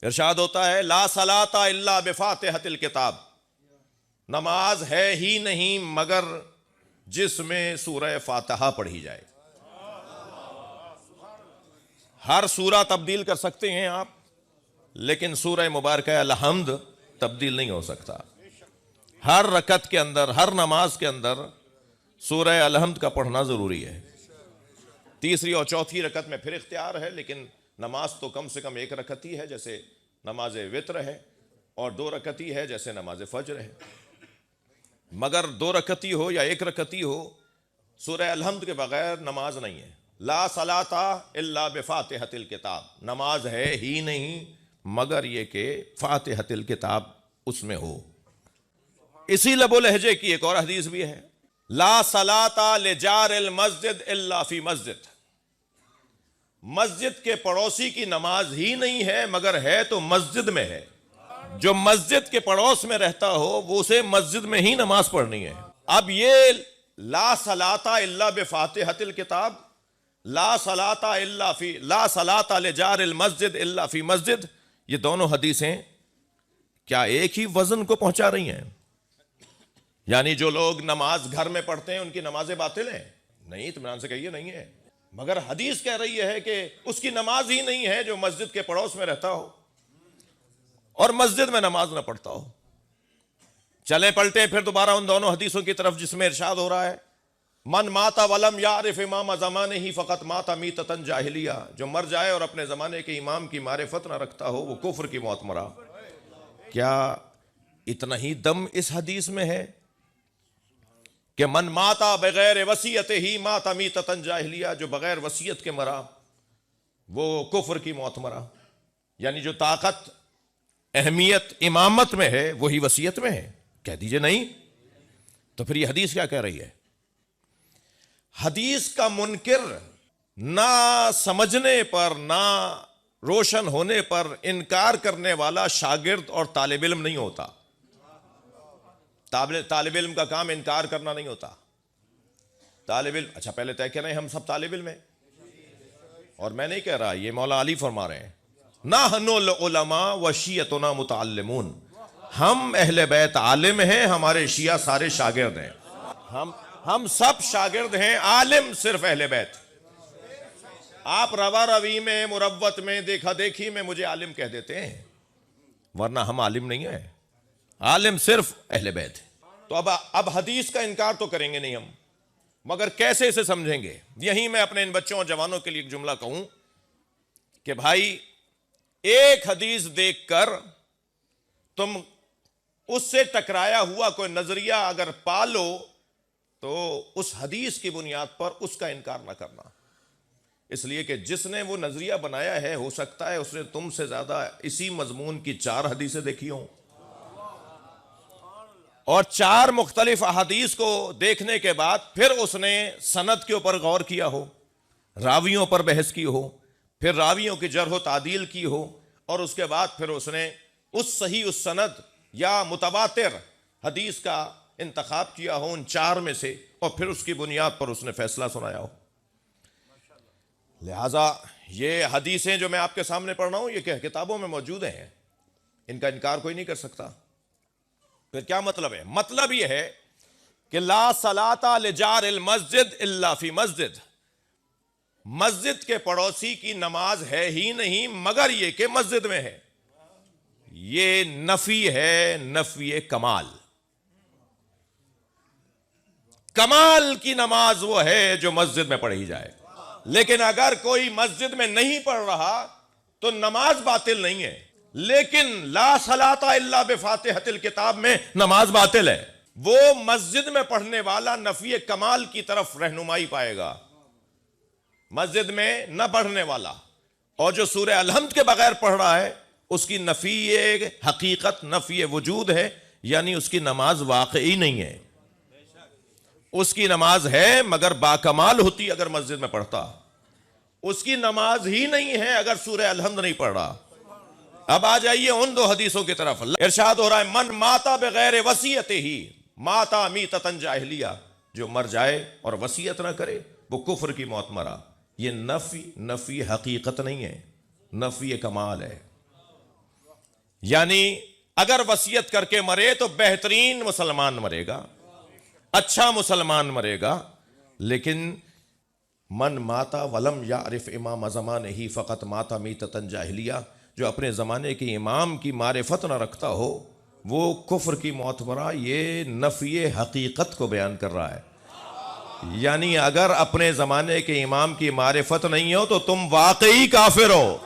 ارشاد ہوتا ہے لا صلاۃ الا بفاتحۃ الکتاب، نماز ہے ہی نہیں مگر جس میں سورہ فاتحہ پڑھی جائے۔ ہر سورہ تبدیل کر سکتے ہیں آپ، لیکن سورہ مبارکہ الحمد تبدیل نہیں ہو سکتا۔ ہر رکعت کے اندر، ہر نماز کے اندر سورہ الحمد کا پڑھنا ضروری ہے۔ تیسری اور چوتھی رکعت میں پھر اختیار ہے، لیکن نماز تو کم سے کم ایک رکعت ہی ہے، جیسے نماز وتر ہے، اور 2 رکعت ہی ہے جیسے نماز فجر ہے۔ مگر 2 رکعت ہی ہو یا 1 رکعت ہی ہو، سورہ الحمد کے بغیر نماز نہیں ہے۔ لا صلاۃ الا بفاتحۃ الکتاب، نماز ہے ہی نہیں مگر یہ کہ فاتحۃ الکتاب اس میں ہو۔ اسی لب و لہجے کی ایک اور حدیث بھی ہے، لا صلاۃ لجار المسجد الا فی مسجد، مسجد کے پڑوسی کی نماز ہی نہیں ہے مگر ہے تو مسجد میں ہے۔ جو مسجد کے پڑوس میں رہتا ہو وہ اسے مسجد میں ہی نماز پڑھنی ہے۔ اب یہ لا صلاۃ الا بفاتحۃ الکتاب، لا صلاۃ لجار المسجد الا فی مسجد، یہ دونوں حدیثیں کیا ایک ہی وزن کو پہنچا رہی ہیں؟ یعنی جو لوگ نماز گھر میں پڑھتے ہیں ان کی نمازیں باطل ہیں؟ نہیں، اطمینان سے کہیے نہیں ہے۔ مگر حدیث کہہ رہی ہے کہ اس کی نماز ہی نہیں ہے جو مسجد کے پڑوس میں رہتا ہو اور مسجد میں نماز نہ پڑھتا ہو۔ چلیں پلٹیں پھر دوبارہ ان دونوں حدیثوں کی طرف جس میں ارشاد ہو رہا ہے من مات ولم یعرف امام زمانہ فقط مات میتۃ جاہلیہ، جو مر جائے اور اپنے زمانے کے امام کی معرفت نہ رکھتا ہو وہ کفر کی موت مرا۔ کیا اتنا ہی دم اس حدیث میں ہے کہ من ماتا بغیر وصیت ہی مات میتۃ جاہلیہ، جو بغیر وصیت کے مرا وہ کفر کی موت مرا؟ یعنی جو طاقت، اہمیت امامت میں ہے وہی وصیت میں ہے؟ کہہ دیجئے نہیں۔ تو پھر یہ حدیث کیا کہہ رہی ہے؟ حدیث کا منکر نہ سمجھنے پر، نہ روشن ہونے پر انکار کرنے والا شاگرد اور طالب علم نہیں ہوتا۔ طالب علم کا کام انکار کرنا نہیں ہوتا۔ طالب علم، اچھا پہلے طے کریں ہم سب طالب علم ہیں، اور میں نہیں کہہ رہا، یہ مولا علی فرما رہے ہیں نحن العلماء وشیعتنا متعلمون، ہم اہل بیت عالم ہیں، ہمارے شیعہ سارے شاگرد ہیں۔ ہم سب شاگرد ہیں، عالم صرف اہل بیت۔ آپ روا روی میں، مروت میں، دیکھا دیکھی میں مجھے عالم کہہ دیتے ہیں، ورنہ ہم عالم نہیں ہیں، عالم صرف اہل بیت ہے۔ تو اب حدیث کا انکار تو کریں گے نہیں ہم، مگر کیسے اسے سمجھیں گے؟ یہیں میں اپنے ان بچوں اور جوانوں کے لیے ایک جملہ کہوں کہ بھائی ایک حدیث دیکھ کر تم اس سے ٹکرایا ہوا کوئی نظریہ اگر پالو تو اس حدیث کی بنیاد پر اس کا انکار نہ کرنا، اس لیے کہ جس نے وہ نظریہ بنایا ہے ہو سکتا ہے اس نے تم سے زیادہ اسی مضمون کی 4 حدیثیں دیکھی ہوں، اور 4 مختلف احادیث کو دیکھنے کے بعد پھر اس نے سند کے اوپر غور کیا ہو، راویوں پر بحث کی ہو، پھر راویوں کی جرح و تعدیل کی ہو، اور اس کے بعد پھر اس نے اس صحیح اس سند یا متواتر حدیث کا انتخاب کیا ہو ان 4 میں سے، اور پھر اس کی بنیاد پر اس نے فیصلہ سنایا ہو۔ لہٰذا یہ حدیثیں جو میں آپ کے سامنے پڑھ رہا ہوں یہ کتابوں میں موجود ہیں، ان کا انکار کوئی نہیں کر سکتا۔ پھر کیا مطلب ہے؟ مطلب یہ ہے کہ لا صلاۃ لجار المسجد الا فی مسجد، مسجد کے پڑوسی کی نماز ہے ہی نہیں مگر یہ کہ مسجد میں ہے۔ یہ نفی ہے، نفی کمال۔ کمال کی نماز وہ ہے جو مسجد میں پڑھی جائے، لیکن اگر کوئی مسجد میں نہیں پڑھ رہا تو نماز باطل نہیں ہے، لیکن لا صلاۃ الا بفاتحۃ الکتاب میں نماز باطل ہے۔ وہ مسجد میں پڑھنے والا نفی کمال کی طرف رہنمائی پائے گا، مسجد میں نہ پڑھنے والا، اور جو سورہ الحمد کے بغیر پڑھ رہا ہے اس کی نفی حقیقت، نفی وجود ہے، یعنی اس کی نماز واقعی نہیں ہے۔ اس کی نماز ہے مگر باکمال ہوتی اگر مسجد میں پڑھتا، اس کی نماز ہی نہیں ہے اگر سورہ الحمد نہیں پڑھ رہا۔ اب آ جائیے ان 2 حدیثوں کی طرف۔ ارشاد ہو رہا ہے من ماتا بغیر وصیت ہی ماتا میتۃ جاہلیہ، جو مر جائے اور وصیت نہ کرے وہ کفر کی موت مرا۔ یہ نفی حقیقت نہیں ہے، نفی کمال ہے۔ یعنی اگر وصیت کر کے مرے تو بہترین مسلمان مرے گا، اچھا مسلمان مرے گا، لیکن من ماتا ولم یعرف امام زمانہ فقط ماتا میتۃ جاہلیہ، جو اپنے زمانے کے امام کی معرفت نہ رکھتا ہو وہ کفر کی موت مرا۔ یہ نفی حقیقت کو بیان کر رہا ہے، یعنی اگر اپنے زمانے کے امام کی معرفت نہیں ہو تو تم واقعی کافر ہو۔